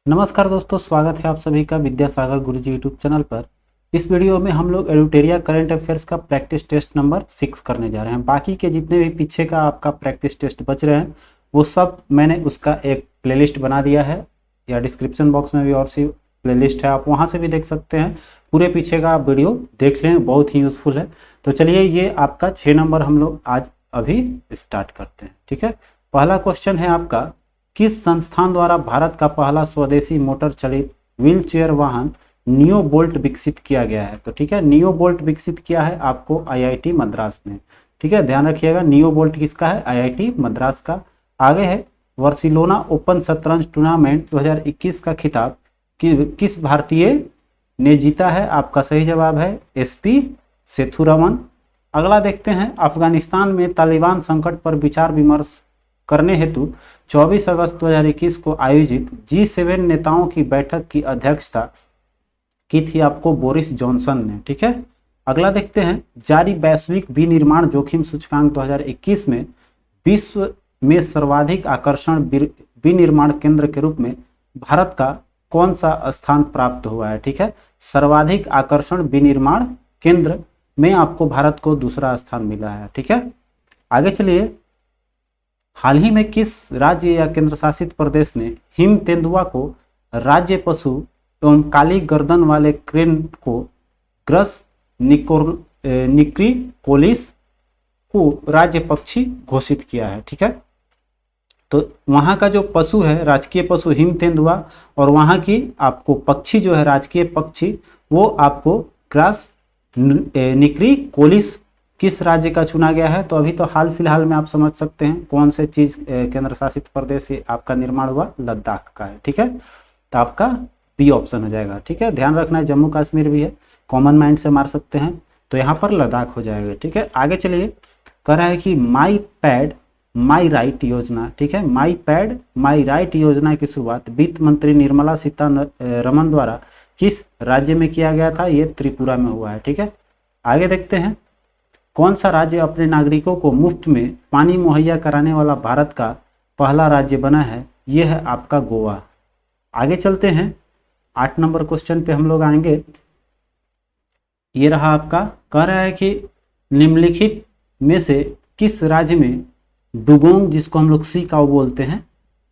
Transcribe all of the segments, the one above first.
नमस्कार दोस्तों, स्वागत है आप सभी का विद्यासागर गुरुजी यूट्यूब चैनल पर। इस वीडियो में हम लोग एडुटेरिया करंट अफेयर्स का प्रैक्टिस टेस्ट नंबर 6 करने जा रहे हैं। बाकी के जितने भी पीछे का आपका प्रैक्टिस टेस्ट बच रहे हैं वो सब मैंने उसका एक प्लेलिस्ट बना दिया है, या डिस्क्रिप्शन बॉक्स में भी और सी प्लेलिस्ट है, आप वहाँ से भी देख सकते हैं। पूरे पीछे का आप वीडियो देख लें, बहुत ही यूज़फुल है। तो चलिए, ये आपका 6 नंबर हम लोग आज अभी स्टार्ट करते हैं। ठीक है, पहला क्वेश्चन है आपका, किस संस्थान द्वारा भारत का पहला स्वदेशी मोटर चलित व्हील चेयर वाहन नियो बोल्ट विकसित किया गया है? तो ठीक है, नियो बोल्ट विकसित किया है आपको आईआईटी मद्रास ने। ठीक है, ध्यान रखिएगा, नियो बोल्ट किसका है? आईआईटी मद्रास का। आगे है, बार्सिलोना ओपन शतरंज टूर्नामेंट 2021 का खिताब किस भारतीय ने जीता है? आपका सही जवाब है एसपी सेथुरमन। अगला देखते हैं, अफगानिस्तान में तालिबान संकट पर विचार विमर्श करने हेतु 24 अगस्त 2021 को आयोजित G7 नेताओं की बैठक की अध्यक्षता की थी आपको बोरिस जॉनसन ने। ठीक है, अगला देखते हैं, जारी वैश्विक विनिर्माण जोखिम सूचकांक 2021 में विश्व में सर्वाधिक आकर्षण विनिर्माण केंद्र के रूप में भारत का कौन सा स्थान प्राप्त हुआ है? ठीक है, सर्वाधिक आकर्षण विनिर्माण केंद्र में आपको भारत को दूसरा स्थान मिला है। ठीक है, आगे चलिए, हाल ही में किस राज्य या केंद्र शासित प्रदेश ने हिम तेंदुआ को राज्य पशु एवं काली गर्दन वाले क्रेन को ग्रस निक्रिकोलिस को राज्य पक्षी घोषित किया है? ठीक है, तो वहां का जो पशु है, राजकीय पशु हिम तेंदुआ, और वहां की आपको पक्षी जो है राजकीय पक्षी, वो आपको ग्रास निक्रिकोलिस किस राज्य का चुना गया है? तो अभी तो हाल फिलहाल में आप समझ सकते हैं कौन से चीज केंद्र शासित प्रदेश से आपका निर्माण हुआ, लद्दाख का है। ठीक है, तो आपका बी ऑप्शन हो जाएगा। ठीक है, ध्यान रखना है, जम्मू कश्मीर भी है, कॉमन माइंड से मार सकते हैं, तो यहाँ पर लद्दाख हो जाएगा। ठीक है, आगे चलिए, कह रहा है कि माई पैड माई राइट योजना। ठीक है, माई पैड माई राइट योजना की शुरुआत वित्त मंत्री निर्मला सीतारमण द्वारा किस राज्य में किया गया था? ये त्रिपुरा में हुआ है। ठीक है, आगे देखते हैं, कौन सा राज्य अपने नागरिकों को मुफ्त में पानी मुहैया कराने वाला भारत का पहला राज्य बना है? यह है आपका गोवा। आगे चलते हैं, 8 नंबर क्वेश्चन पे हम लोग आएंगे। ये रहा आपका, कह रहा है कि निम्नलिखित में से किस राज्य में डुगोंग, जिसको हम लोग सी काऊ बोलते हैं,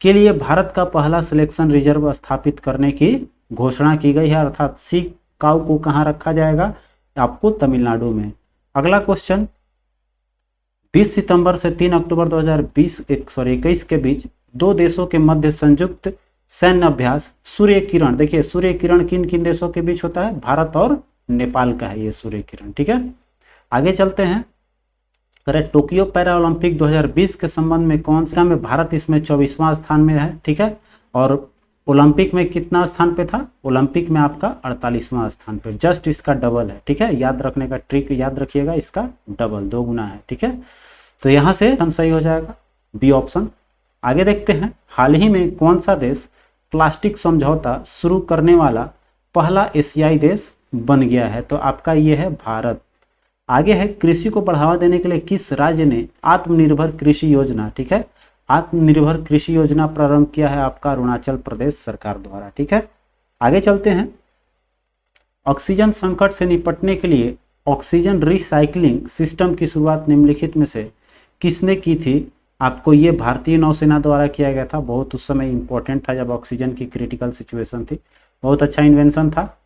के लिए भारत का पहला सिलेक्शन रिजर्व स्थापित करने की घोषणा की गई है? अर्थात सी काऊ को कहाँ रखा जाएगा? आपको तमिलनाडु में। अगला क्वेश्चन, 20 सितंबर से 3 अक्टूबर 2021 के बीच दो देशों के मध्य संयुक्त सैन्य अभ्यास सूर्य किरण, देखिए सूर्य किरण किन किन देशों के बीच होता है? भारत और नेपाल का है ये सूर्य किरण। ठीक है, आगे चलते हैं, करें टोक्यो पैरा ओलंपिक 2020 के संबंध में कौन सा में भारत इसमें 24वां स्थान में है? ठीक है, और ओलंपिक में कितना स्थान पे था? ओलंपिक में आपका 48वां स्थान पे, जस्ट इसका डबल है। ठीक है, याद रखने का ट्रिक याद रखिएगा, इसका डबल 2 गुना है। ठीक है, तो यहाँ से सही हो जाएगा बी ऑप्शन। आगे देखते हैं, हाल ही में कौन सा देश प्लास्टिक समझौता शुरू करने वाला पहला एशियाई देश बन गया है? तो आपका ये है भारत। आगे है, कृषि को बढ़ावा देने के लिए किस राज्य ने आत्मनिर्भर कृषि योजना, ठीक है, आत्मनिर्भर कृषि योजना प्रारंभ किया है? आपका अरुणाचल प्रदेश सरकार द्वारा। ठीक है, आगे चलते हैं, ऑक्सीजन संकट से निपटने के लिए ऑक्सीजन रिसाइकलिंग सिस्टम की शुरुआत निम्नलिखित में से किसने की थी? आपको ये भारतीय नौसेना द्वारा किया गया था। बहुत उस समय इंपॉर्टेंट था जब ऑक्सीजन की क्रिटिकल सिचुएशन थी, बहुत अच्छा इन्वेंशन था।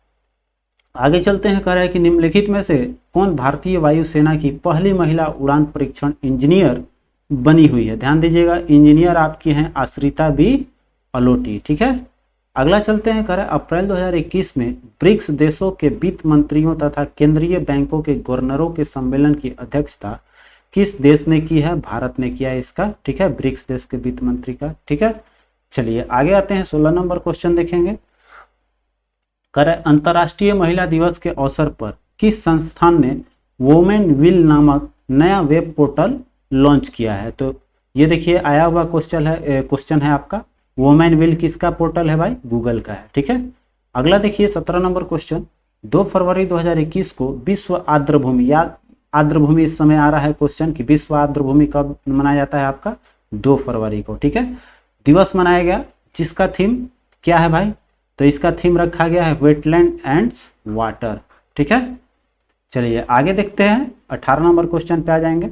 आगे चलते हैं, कह रहा है कि निम्नलिखित में से कौन भारतीय वायुसेना की पहली महिला उड़ान परीक्षण इंजीनियर बनी हुई है? ध्यान दीजिएगा, इंजीनियर आपकी हैं आश्रिता बी अलोटी। ठीक है, अगला चलते हैं, कह रहा है अप्रैल 2021 में ब्रिक्स देशों के वित्त मंत्रियों तथा केंद्रीय बैंकों के गवर्नरों के सम्मेलन की अध्यक्षता किस देश ने की है? भारत ने किया है इसका। ठीक है, ब्रिक्स देश के वित्त मंत्री का। ठीक है, चलिए आगे आते हैं, 16 नंबर क्वेश्चन देखेंगे। कह रहा है अंतर्राष्ट्रीय महिला दिवस के अवसर पर किस संस्थान ने वोमेन विल नामक नया वेब पोर्टल लॉन्च किया है? तो ये देखिए आया हुआ क्वेश्चन है आपका, वोमेन विल किसका पोर्टल है भाई? गूगल का है। ठीक है, अगला देखिए 17 नंबर क्वेश्चन, 2 फरवरी 2021 को विश्व आर्द्रभूमि, या आर्द्रभूमि इस समय आ रहा है क्वेश्चन कि विश्व आर्द्रभूमि कब मनाया जाता है? आपका 2 फरवरी को। ठीक है, दिवस मनाया गया जिसका थीम क्या है भाई, तो इसका थीम रखा गया है वेटलैंड एंड वाटर। ठीक है, चलिए आगे देखते हैं, 18 नंबर क्वेश्चन पे आ जाएंगे।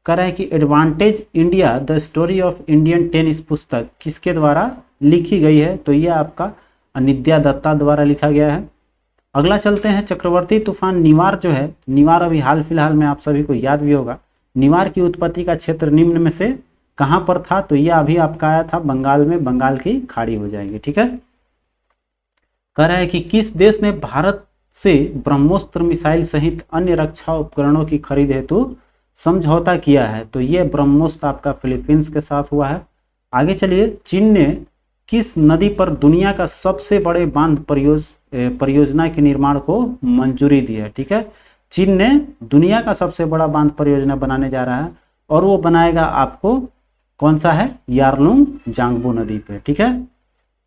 कह रहा है कि advantage India the story of Indian tennis पुस्तक किसके द्वारा लिखी गई है, तो ये आपका अनिद्या दत्ता द्वारा लिखा गया है। अगला चलते हैं, चक्रवर्ती तूफान निवार जो है, निवार अभी हाल फिलहाल में आप सभी को याद भी होगा, निवार की उत्पत्ति का क्षेत्र निम्न में से कहां पर था, तो यह अभी आपका आया था बंगाल में, बंगाल की खाड़ी हो जाएगी। ठीक है, कह रहा है कि किस देश ने भारत से ब्रह्मोस्त्र मिसाइल सहित अन्य रक्षा उपकरणों की खरीद हेतु समझौता किया है, तो यह ब्रह्मोस्त्र आपका फिलीपींस के साथ हुआ है। आगे चलिए, चीन ने किस नदी पर दुनिया का सबसे बड़े बांध परियोजना के निर्माण को मंजूरी दी है। ठीक है, चीन ने दुनिया का सबसे बड़ा बांध परियोजना बनाने जा रहा है और वो बनाएगा आपको कौन सा है, यारलुंग जांगबू नदी पे। ठीक है,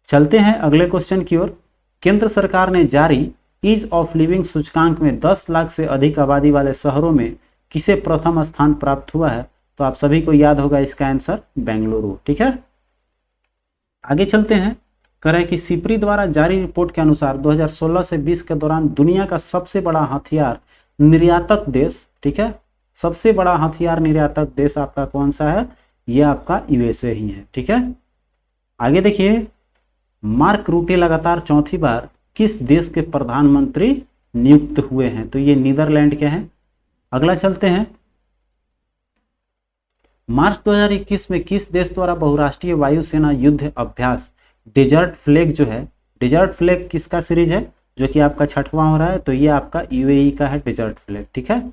चलते हैं अगले क्वेश्चन की ओर। केंद्र सरकार ने जारी ईज ऑफ लिविंग सूचकांक में 10 लाख से अधिक आबादी वाले शहरों में किसे प्रथम स्थान प्राप्त हुआ है, तो आप सभी को याद होगा इसका आंसर बेंगलुरु। ठीक है, आगे चलते हैं। कह रहे कि सिप्री द्वारा जारी रिपोर्ट के अनुसार 2016 से 20 के दौरान दुनिया का सबसे बड़ा हथियार निर्यातक देश, ठीक है, सबसे बड़ा हथियार निर्यातक देश आपका कौन सा है, यह आपका यूएसए ही है। ठीक है, आगे देखिए, मार्क रूटे लगातार चौथी बार किस देश के प्रधानमंत्री नियुक्त हुए हैं, तो ये नीदरलैंड के हैं। अगला चलते हैं, मार्च 2021 में किस देश द्वारा बहुराष्ट्रीय वायुसेना युद्ध अभ्यास डेजर्ट फ्लैग जो है, डेजर्ट फ्लैग किसका सीरीज है जो कि आपका 6वां हो रहा है, तो ये आपका यूएई का है डेजर्ट फ्लैग। ठीक है,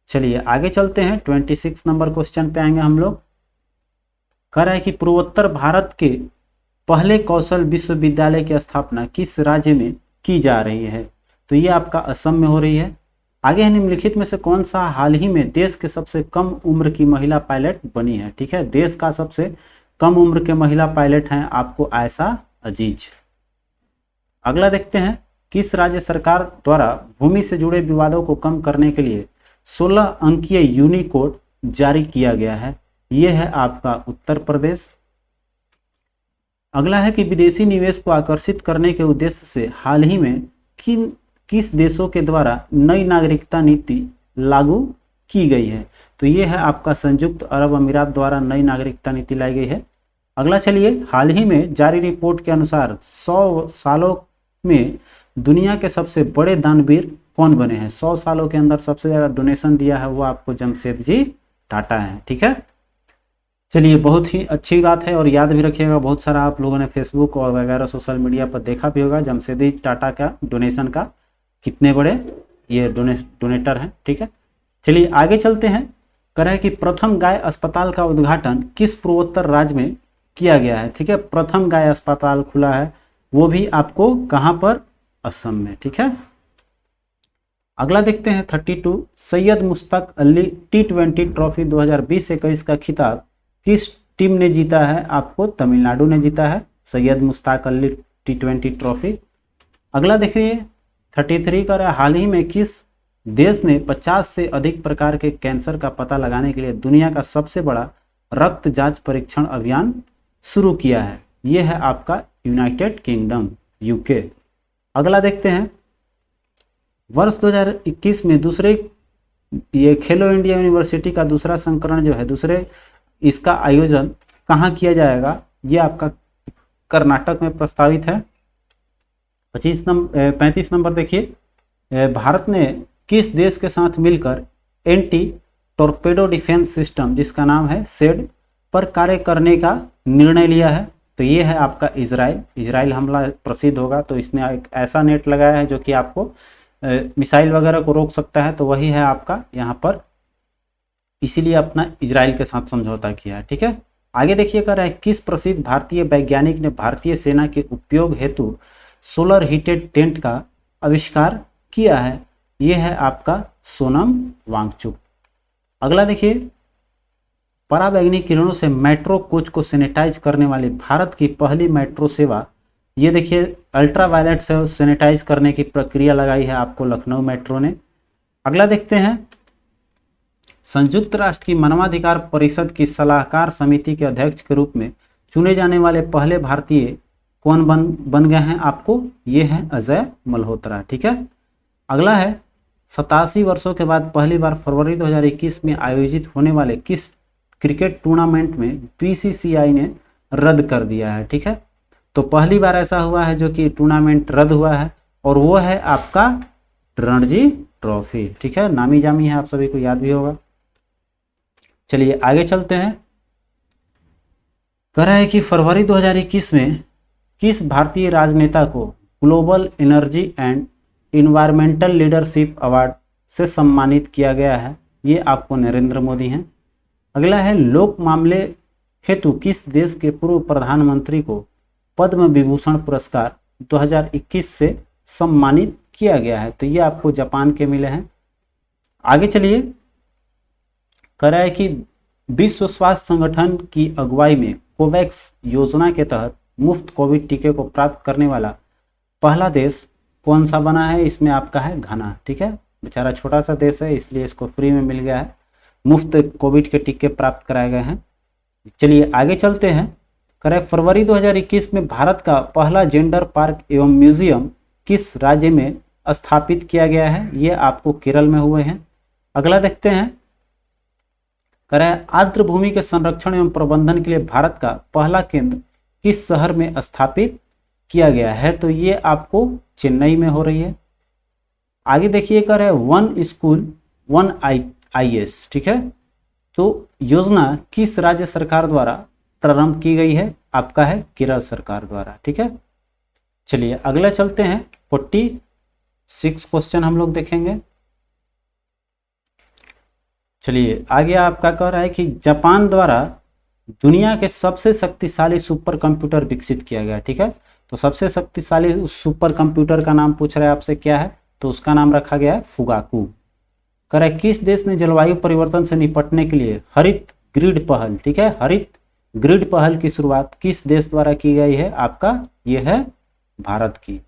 चलिए आगे चलते हैं, 26 नंबर क्वेश्चन पे आएंगे हम लोग। कह रहा है कि पूर्वोत्तर भारत के पहले कौशल विश्वविद्यालय की स्थापना किस राज्य में की जा रही है, तो ये आपका असम में हो रही है। आगे है, निम्नलिखित में से कौन सा हाल ही में देश के सबसे कम उम्र की महिला पायलट बनी है। ठीक है, देश का सबसे कम उम्र के महिला पायलट हैं आपको आयशा अजीज। अगला देखते हैं, किस राज्य सरकार द्वारा भूमि से जुड़े विवादों को कम करने के लिए 16 अंकीय यूनिकोड जारी किया गया है, यह है आपका उत्तर प्रदेश। अगला है कि विदेशी निवेश को आकर्षित करने के उद्देश्य से हाल ही में किस देशों के द्वारा नई नागरिकता नीति लागू की गई है, तो ये है आपका संयुक्त अरब अमीरात द्वारा नई नागरिकता नीति लाई गई है। अगला चलिए, हाल ही में जारी रिपोर्ट के अनुसार 100 सालों में दुनिया के सबसे बड़े दानवीर कौन बने हैं, 100 सालों के अंदर सबसे ज्यादा डोनेशन दिया है वो आपको जमशेदजी टाटा है। ठीक है, चलिए बहुत ही अच्छी बात है और याद भी रखिएगा, बहुत सारा आप लोगों ने फेसबुक और वगैरह सोशल मीडिया पर देखा भी होगा जमशेदजी टाटा का डोनेशन का कितने बड़े ये डोनेटर हैं। ठीक है, चलिए आगे चलते हैं। कह रहे हैं कि प्रथम गाय अस्पताल का उद्घाटन किस पूर्वोत्तर राज्य में किया गया है। ठीक है, प्रथम गाय अस्पताल खुला है, वो भी आपको कहां पर, असम में। ठीक है, अगला देखते हैं 32, सैयद मुश्ताक अली T20 ट्रॉफी 2020-21 का खिताब किस टीम ने जीता है, आपको तमिलनाडु ने जीता है सैयद मुश्ताक अली T20 ट्रॉफी। अगला देखिए 33 का, हाल ही में किस देश ने 50 से अधिक प्रकार के कैंसर का पता लगाने के लिए दुनिया का सबसे बड़ा रक्त जांच परीक्षण अभियान शुरू किया है, यह है आपका यूनाइटेड किंगडम, यूके। अगला देखते हैं, वर्ष 2021 में दूसरे ये खेलो इंडिया यूनिवर्सिटी का दूसरा संस्करण जो है, दूसरे इसका आयोजन कहाँ किया जाएगा, ये आपका कर्नाटक में प्रस्तावित है। 35 नंबर देखिए, भारत ने किस देश के साथ मिलकर एंटी टॉर्पेडो डिफेंस सिस्टम जिसका नाम है सेड पर कार्य करने का निर्णय लिया है, तो ये है आपका इजराइल हमला प्रसिद्ध होगा, तो इसने एक ऐसा नेट लगाया है जो कि आपको मिसाइल वगैरह को रोक सकता है, तो वही है आपका यहाँ पर, इसीलिए अपना इजराइल के साथ समझौता किया है। ठीक है, आगे देखिए, कर रहा है किस प्रसिद्ध भारतीय वैज्ञानिक ने भारतीय सेना के उपयोग हेतु सोलर हीटेड टेंट का आविष्कार किया है, यह है आपका सोनम वांगचुक। अगला देखिए, पराबैंगनी किरणों से मेट्रो कोच को सैनिटाइज करने वाली भारत की पहली मेट्रो सेवा, ये देखिए अल्ट्रावायलेट से सैनिटाइज करने की प्रक्रिया लगाई है आपको लखनऊ मेट्रो ने। अगला देखते हैं, संयुक्त राष्ट्र की मानवाधिकार परिषद की सलाहकार समिति के अध्यक्ष के रूप में चुने जाने वाले पहले भारतीय कौन बन गए हैं आपको, ये है अजय मल्होत्रा। ठीक है, अगला है 87 वर्षों के बाद पहली बार फरवरी 2021 में आयोजित होने वाले किस क्रिकेट टूर्नामेंट में बीसीसीआई ने रद्द कर दिया है। ठीक है, तो पहली बार ऐसा हुआ है जो कि टूर्नामेंट रद्द हुआ है, और वो है आपका रणजी ट्रॉफी। ठीक है, नामी जामी है, आप सभी को याद भी होगा। चलिए आगे चलते हैं। कह रहा है कि फरवरी 2021 में किस भारतीय राजनेता को global energy and environmental leadership award से सम्मानित किया गया है। ये आपको नरेंद्र मोदी हैं। अगला है लोक मामले हेतु किस देश के पूर्व प्रधानमंत्री को पद्म विभूषण पुरस्कार 2021 से सम्मानित किया गया है, तो ये आपको जापान के मिले हैं। आगे चलिए, कह रहा है कि विश्व स्वास्थ्य संगठन की अगुवाई में कोवैक्स योजना के तहत मुफ्त कोविड टीके को प्राप्त करने वाला पहला देश कौन सा बना है, इसमें आपका है घाना। ठीक है, बेचारा छोटा सा देश है इसलिए इसको फ्री में मिल गया है, मुफ्त कोविड के टीके प्राप्त कराए गए हैं। चलिए आगे चलते हैं। करें फरवरी 2021 में भारत का पहला जेंडर पार्क एवं म्यूजियम किस राज्य में स्थापित किया गया है, ये आपको केरल में हुए हैं। अगला देखते हैं। करें आर्द्र भूमि के संरक्षण एवं प्रबंधन के लिए भारत का पहला केंद्र किस शहर में स्थापित किया गया है, तो ये आपको चेन्नई में हो रही है। आगे देखिए, कह रहे हैं वन स्कूल वन IAS। ठीक है, तो योजना किस राज्य सरकार द्वारा प्रारंभ की गई है, आपका है केरल सरकार द्वारा। ठीक है, चलिए अगला चलते हैं। 46 क्वेश्चन हम लोग देखेंगे। चलिए आगे आपका कह रहा है कि जापान द्वारा दुनिया के सबसे शक्तिशाली सुपर कंप्यूटर विकसित किया गया। ठीक है, तो सबसे शक्तिशाली उस सुपर कंप्यूटर का नाम पूछ रहा है आपसे क्या है, तो उसका नाम रखा गया है फुगाकू। कह रहा है किस देश ने जलवायु परिवर्तन से निपटने के लिए हरित ग्रिड पहल, ठीक है, हरित ग्रिड पहल की शुरुआत किस देश द्वारा की गई है, आपका ये है भारत की।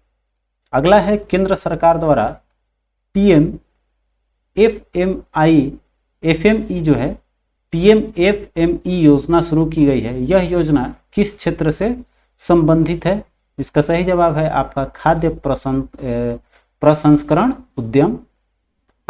अगला है केंद्र सरकार द्वारा PM FME जो है PM FME योजना शुरू की गई है। यह योजना किस क्षेत्र से संबंधित है, इसका सही जवाब है आपका खाद्य प्रसंस्करण उद्यम।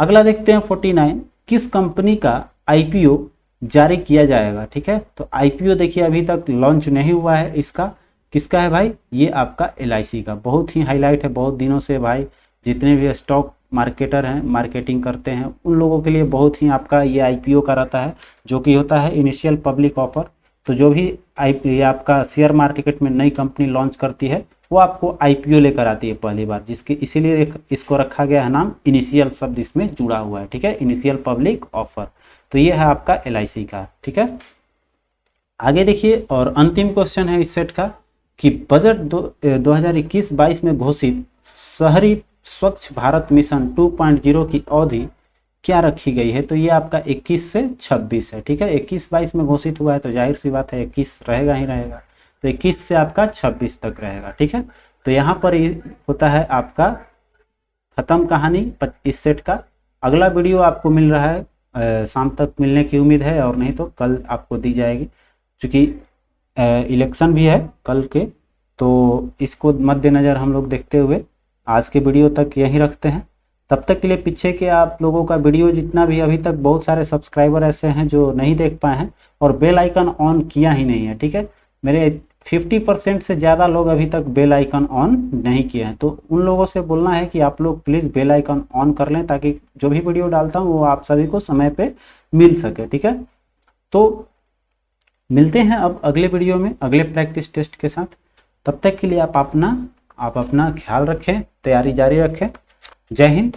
अगला देखते हैं 49, किस कंपनी का IPO जारी किया जाएगा। ठीक है, तो IPO देखिए अभी तक लॉन्च नहीं हुआ है, इसका किसका है भाई, ये आपका LIC का। बहुत ही हाईलाइट है, बहुत दिनों से भाई जितने भी स्टॉक मार्केटर हैं, मार्केटिंग करते हैं, उन लोगों के लिए बहुत ही आपका ये IPO का रहता है, जो कि होता है इनिशियल पब्लिक ऑफर। तो जो भी ये आपका शेयर मार्केट में नई कंपनी लॉन्च करती है वो आपको IPO लेकर आती है पहली बार, जिसके इसीलिए इसको रखा गया है नाम, इनिशियल शब्द इसमें जुड़ा हुआ है। ठीक है, इनिशियल पब्लिक ऑफर, तो ये है आपका LIC का। ठीक है, आगे देखिए और अंतिम क्वेश्चन है इस सेट का कि बजट 2021-22 में घोषित शहरी स्वच्छ भारत मिशन 2.0 की अवधि क्या रखी गई है, तो ये आपका 21 से 26 है। ठीक है, 21-22 में घोषित हुआ है तो जाहिर सी बात है 21 रहेगा ही रहेगा, तो 21 से आपका 26 तक रहेगा। ठीक है, तो यहाँ पर होता है आपका खत्म कहानी इस सेट का। अगला वीडियो आपको मिल रहा है शाम तक मिलने की उम्मीद है, और नहीं तो कल आपको दी जाएगी, क्योंकि इलेक्शन भी है कल के, तो इसको मद्देनज़र हम लोग देखते हुए आज के वीडियो तक यहीं रखते हैं। तब तक के लिए पीछे के आप लोगों का वीडियो जितना भी, अभी तक बहुत सारे सब्सक्राइबर ऐसे हैं जो नहीं देख पाए हैं और बेल आइकन ऑन किया ही नहीं है। ठीक है, मेरे 50% से ज़्यादा लोग अभी तक बेल आइकन ऑन नहीं किए हैं, तो उन लोगों से बोलना है कि आप लोग प्लीज़ बेल आइकन ऑन कर लें, ताकि जो भी वीडियो डालता हूँ वो आप सभी को समय पे मिल सके। ठीक है, तो मिलते हैं अब अगले वीडियो में अगले प्रैक्टिस टेस्ट के साथ। तब तक के लिए आप अपना ख्याल रखें, तैयारी जारी रखें। जय हिंद।